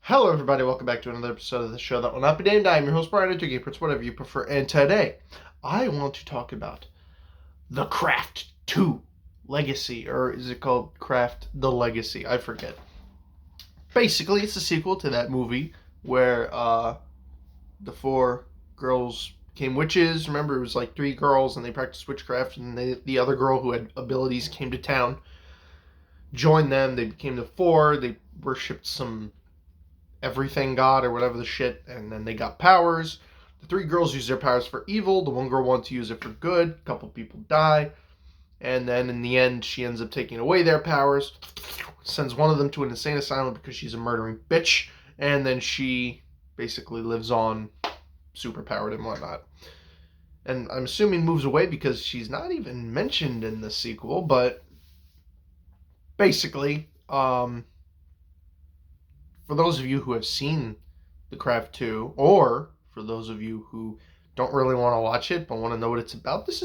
Hello, everybody. Welcome back to another episode of the show that will not be named. I am your host, Brian, to Prince, whatever you prefer. And today, I want to talk about The Craft 2 Legacy, or is it called Craft The Legacy? I forget. Basically, it's a sequel to that movie where the four girls became witches. Remember, it was like three girls and they practiced witchcraft, and the other girl who had abilities came to town, joined them. They became the four. They worshipped some everything god or whatever the shit, and then they got powers. The three girls use their powers for evil. The one girl wanted to use it for good. A couple people die, and then in the end, she ends up taking away their powers, sends one of them to an insane asylum because she's a murdering bitch, and then she basically lives on, superpowered and whatnot. And I'm assuming moves away because she's not even mentioned in the sequel, but basically, for those of you who have seen The Craft 2, or for those of you who don't really want to watch it but want to know what it's about, this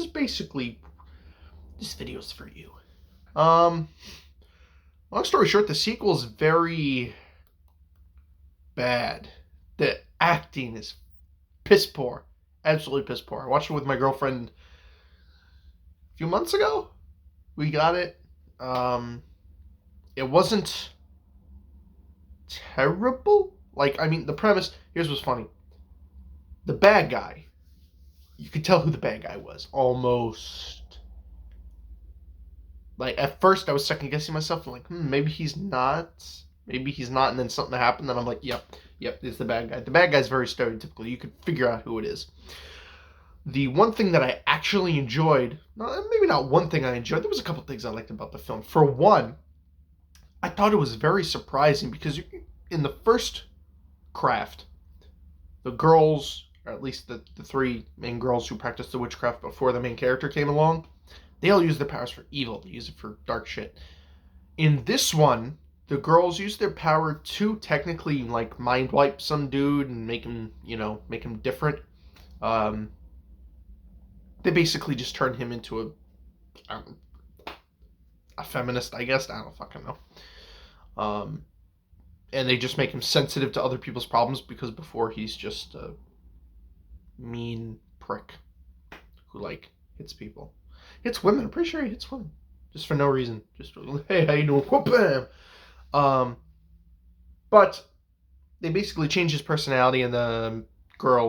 video's for you. Long story short, the sequel is very bad. The acting is piss poor. Absolutely piss poor. I watched it with my girlfriend a few months ago. We got it. It wasn't terrible. The premise, here's what's funny. The bad guy, you could tell who the bad guy was, almost. At first I was second guessing myself, maybe he's not, and then something happened, and I'm like, yep, it's the bad guy. The bad guy's very stereotypical. You could figure out who it is. The one thing that I actually enjoyed, maybe not one thing I enjoyed, there was a couple things I liked about the film. For one, I thought it was very surprising because in the first Craft, the girls, or at least the three main girls who practiced the witchcraft before the main character came along, they all use their powers for evil. They use it for dark shit. In this one, the girls use their power to technically mind wipe some dude and make him different. They basically just turn him into a feminist, I guess. I don't fucking know. And they just make him sensitive to other people's problems because before he's just a mean prick who hits people. Hits women. I'm pretty sure he hits women. Just for no reason. Just, hey, how you doing? Whoop, bam. But they basically change his personality, and the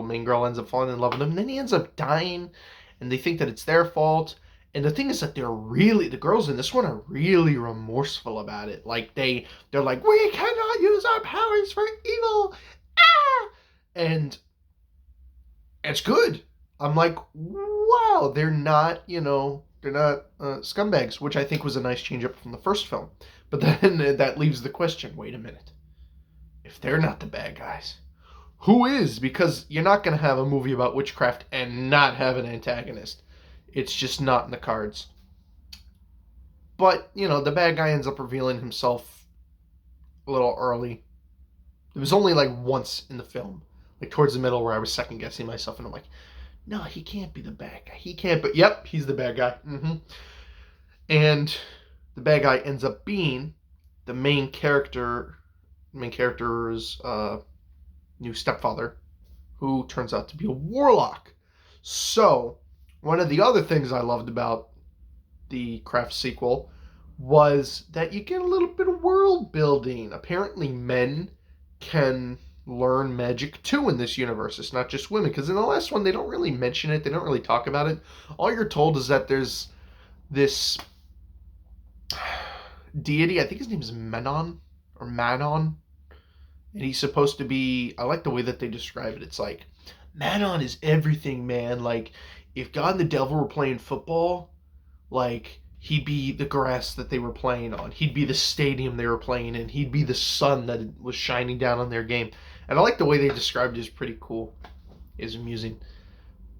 main girl ends up falling in love with him, and then he ends up dying, and they think that it's their fault. And the thing is that the girls in this one are really remorseful about it. They're like, we cannot use our powers for evil. Ah! And it's good. I'm like, wow, they're not scumbags, which I think was a nice change up from the first film. But then that leaves the question, wait a minute. If they're not the bad guys, who is? Because you're not going to have a movie about witchcraft and not have an antagonist. It's just not in the cards. But, the bad guy ends up revealing himself a little early. It was only once in the film, towards the middle, where I was second guessing myself, and I'm like, no, he can't be the bad guy. He can't, but yep, he's the bad guy. Mm-hmm. And the bad guy ends up being the main character's new stepfather, who turns out to be a warlock. So, one of the other things I loved about the Craft sequel was that you get a little bit of world building. Apparently men can learn magic too in this universe. It's not just women, because in the last one they don't really mention it. They don't really talk about it. All you're told is that there's this deity, I think his name is Manon, and he's supposed to be, I like the way that they describe it. It's like, Manon is everything, man. If God and the devil were playing football, he'd be the grass that they were playing on. He'd be the stadium they were playing in. He'd be the sun that was shining down on their game. And I like the way they described it. It's pretty cool. It's amusing.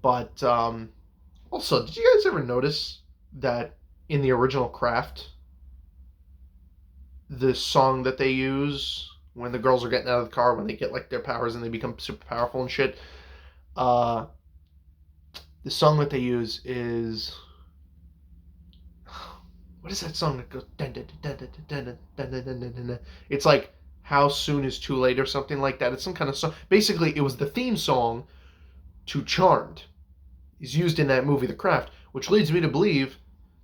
But also, did you guys ever notice that in the original Craft, the song that they use when the girls are getting out of the car, when they get their powers and they become super powerful and shit, the song that they use is, what is that song that goes? It's How Soon Is Too Late or something like that. It's some kind of song. Basically, it was the theme song to Charmed. Is used in that movie, The Craft, which leads me to believe,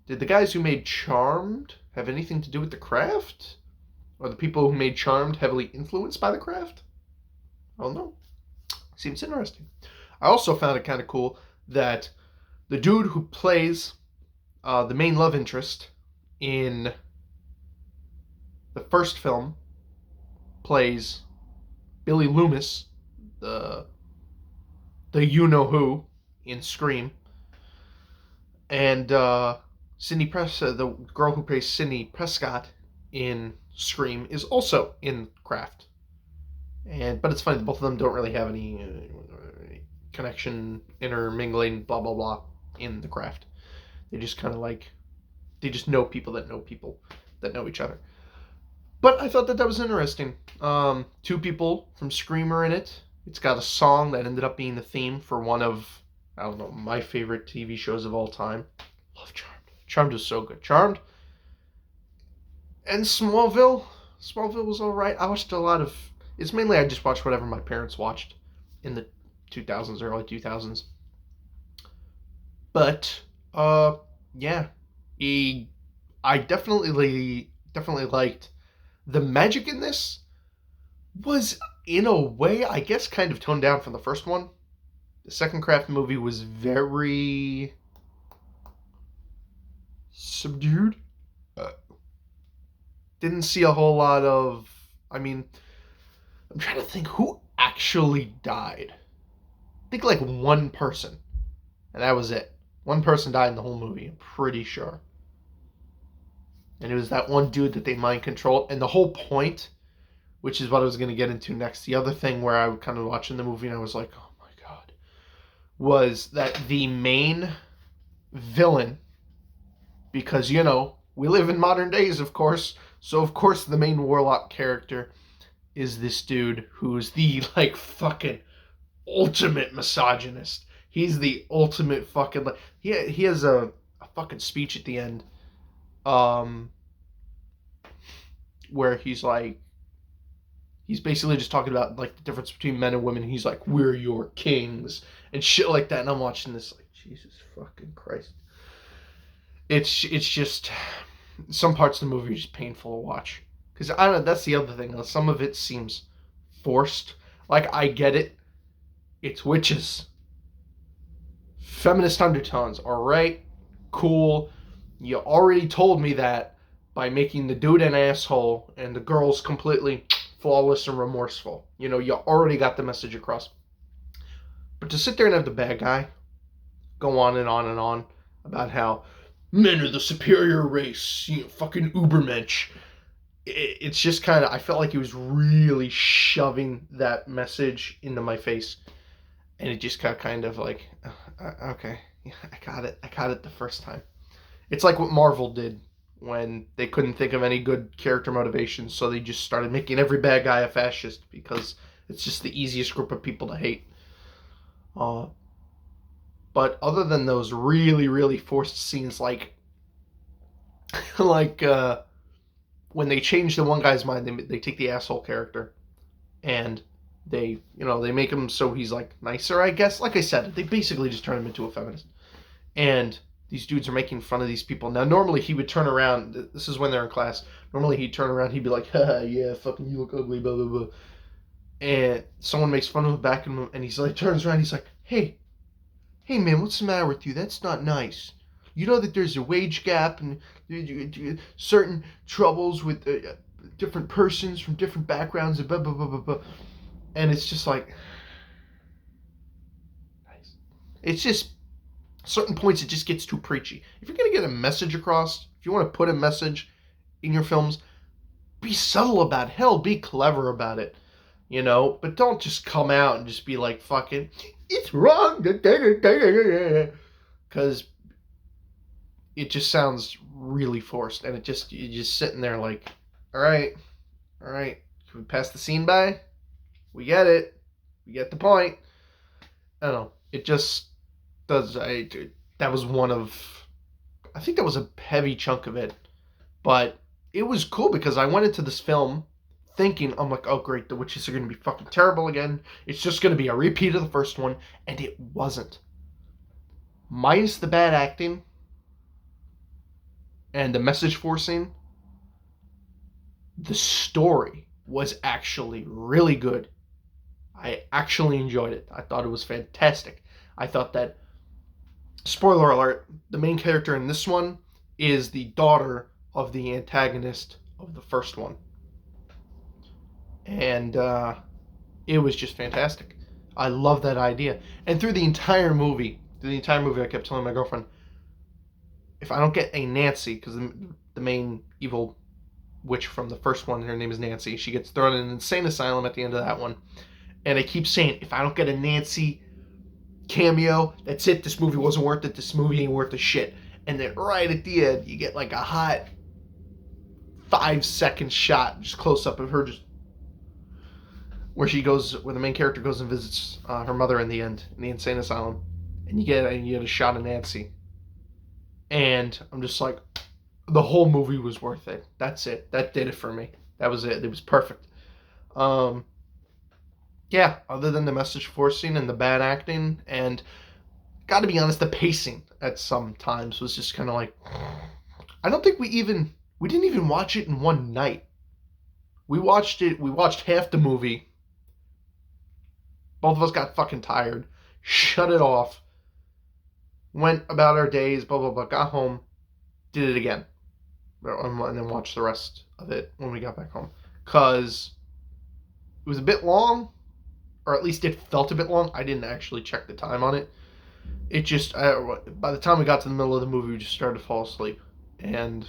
did the guys who made Charmed have anything to do with The Craft? Or the people who made Charmed heavily influenced by The Craft? I don't know. Seems interesting. I also found it kind of cool that the dude who plays the main love interest in the first film plays Billy Loomis, the you-know-who in Scream. And the girl who plays Sidney Prescott in Scream is also in Craft. But it's funny that both of them don't really have any connection, intermingling, blah blah blah in The Craft. They just kind of they just know people that know each other. But I thought that was interesting. Two people from Scream are in it. It's got a song that ended up being the theme for one of, I don't know, my favorite TV shows of all time. Love Charmed. Charmed was so good. Charmed and Smallville. Smallville was alright. I watched a lot of... It's mainly I just watched whatever my parents watched in the 2000s, early 2000s. But, yeah. I definitely liked... The magic in this was, in a way, I guess, kind of toned down from the first one. The second Craft movie was very subdued. Didn't see a whole lot of... I mean, I'm trying to think who actually died. I think like one person. And that was it. One person died in the whole movie, I'm pretty sure. And it was that one dude that they mind controlled. And the whole point, which is what I was going to get into next, the other thing where I was kind of watching the movie and I was like, oh my God, was that the main villain, because, you know, we live in modern days, of course, so of course the main Warlock character is this dude who's the, like, fucking ultimate misogynist. He's the ultimate fucking... He has a fucking speech at the end where he's like... He's basically just talking about, like, the difference between men and women. He's like, we're your kings, and shit like that. And I'm watching this like, Jesus fucking Christ. It's just... Some parts of the movie are just painful to watch. Because, I don't know, that's the other thing. Some of it seems forced. Like, I get it. It's witches. Feminist undertones. Alright. Cool. You already told me that by making the dude an asshole and the girls completely flawless and remorseful. You know, you already got the message across. But to sit there and have the bad guy go on and on and on about how men are the superior race, you know, fucking Ubermensch. It's just kind of, I felt like he was really shoving that message into my face. And it just got kind of like, okay, yeah, I got it the first time. It's like what Marvel did when they couldn't think of any good character motivations, so they just started making every bad guy a fascist because it's just the easiest group of people to hate. But other than those really, really forced scenes, like when they change the one guy's mind, they take the asshole character and they make him so he's like nicer, I guess. Like I said, they basically just turn him into a feminist. And these dudes are making fun of these people. Now, normally he would turn around. This is when they're in class. Normally he'd turn around. He'd be like, haha, yeah, fucking you look ugly, blah, blah, blah. And someone makes fun of him back, and he's like, turns around. He's like, hey man, what's the matter with you? That's not nice. You know that there's a wage gap and certain troubles with different persons from different backgrounds and blah, blah, blah, blah, blah. And it's just like, nice. It's just, certain points it just gets too preachy. If you're going to get a message across, if you want to put a message in your films, be subtle about it. Hell, be clever about it. You know? But don't just come out and just be like, fucking, it's wrong. Because it just sounds really forced. And you're just sitting there like, alright. Can we pass the scene by? We get it. We get the point. I don't know. It just does. That was one of... I think that was a heavy chunk of it. But it was cool because I went into this film thinking, I'm like, oh great, the witches are going to be fucking terrible again. It's just going to be a repeat of the first one, and it wasn't. Minus the bad acting and the message forcing, the story was actually really good. I actually enjoyed it. I thought it was fantastic. I thought that, spoiler alert, the main character in this one is the daughter of the antagonist of the first one. And it was just fantastic. I love that idea. And through the entire movie, I kept telling my girlfriend, if I don't get a Nancy, because the main evil witch from the first one, her name is Nancy, she gets thrown in an insane asylum at the end of that one. And I keep saying, if I don't get a Nancy cameo, that's it. This movie wasn't worth it. This movie ain't worth a shit. And then right at the end, you get like a hot 5-second shot, just close up of her, just where the main character goes and visits her mother in the end in the insane asylum, and you get a shot of Nancy. And I'm just like, the whole movie was worth it. That's it. That did it for me. That was it. It was perfect. Yeah, other than the message forcing and the bad acting, and gotta be honest, the pacing at some times was just kind of like, I don't think we didn't even watch it in one night. We watched half the movie. Both of us got fucking tired, shut it off, went about our days, blah, blah, blah, got home, did it again, and then watched the rest of it when we got back home. Because it was a bit long, or at least it felt a bit long. I didn't actually check the time on it. It just, by the time we got to the middle of the movie, we just started to fall asleep. And,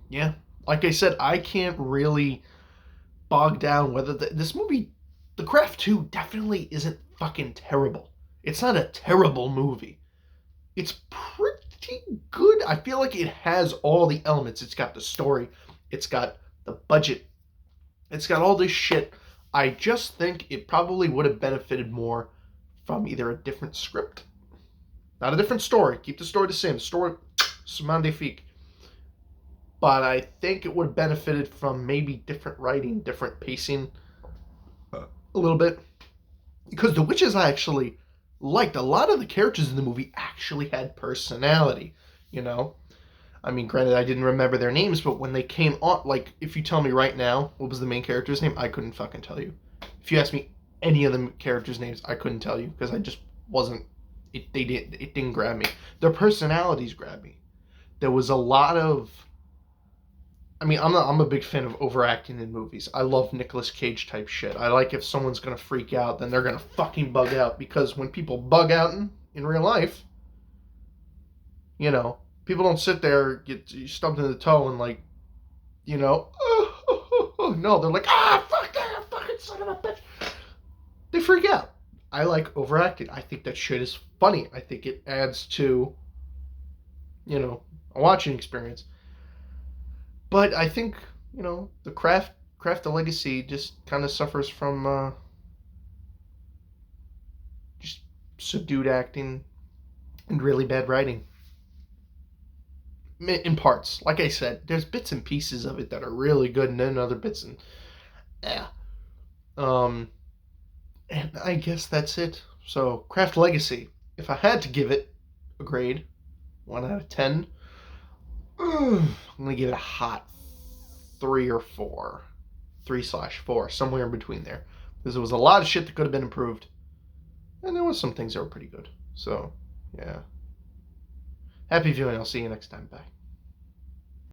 yeah, like I said, I can't really bog down whether this movie, The Craft 2, definitely isn't fucking terrible. It's not a terrible movie. It's pretty good. I feel like it has all the elements. It's got the story. It's got the budget. It's got all this shit. I just think it probably would have benefited more from either a different script, not a different story. Keep the story the same. The story, magnifique. But I think it would have benefited from maybe different writing, different pacing, a little bit. Because the witches I actually liked. A lot of the characters in the movie actually had personality, you know? I mean, granted, I didn't remember their names, but when they came on, like, if you tell me right now what was the main character's name, I couldn't fucking tell you. If you asked me any of the characters' names, I couldn't tell you, because I just wasn't, it didn't grab me. Their personalities grabbed me. There was a lot of, I mean, I'm a big fan of overacting in movies. I love Nicolas Cage type shit. I like if someone's gonna freak out, then they're gonna fucking bug out, because when people bug out in real life, you know, people don't sit there, get stubbed in the toe and like, you know, no, they're like, fuck that, fucking son of a bitch. They freak out. I like overacting. I think that shit is funny. I think it adds to, you know, a watching experience. But I think, you know, the Craft the Legacy just kind of suffers from just subdued acting and really bad writing. In parts. Like I said, there's bits and pieces of it that are really good, and then other bits and and I guess that's it. So, Craft Legacy, if I had to give it a grade, 1 out of 10, I'm gonna give it a hot 3 or 4, 3/4, somewhere in between there, because there was a lot of shit that could have been improved, and there was some things that were pretty good. So, yeah. Happy viewing. I'll see you next time. Bye.